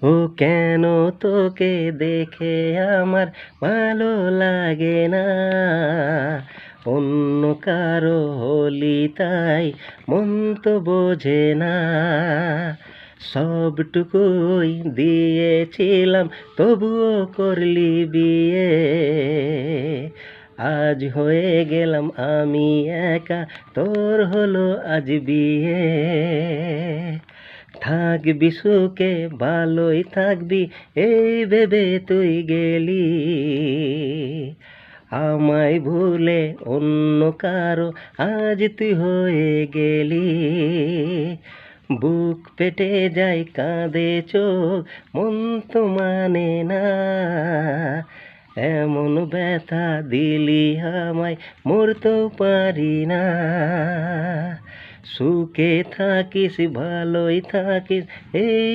ও কেন তোকে দেখে আমার ভালো লাগে না, অন্য কারো হলি তাই মন তো বোঝে না। সবটুকুই দিয়েছিলাম তবুও করলি বিয়ে, আজ হয়ে গেলাম আমি একা, তোর হলো আজ বিয়ে। থাকবি সুখে ভালোই থাকবি এই ভেবে তুই গেলি, আমায় ভুলে অন্য কারো আজ তুই হয়ে গেলি। বুক ফেটে যায় কাঁদে চোখ মন তো মানে না, এমন ব্যথা দিলি আমায় মরতেও পারি না। সুখে থাকিস ভালোই থাকিস এই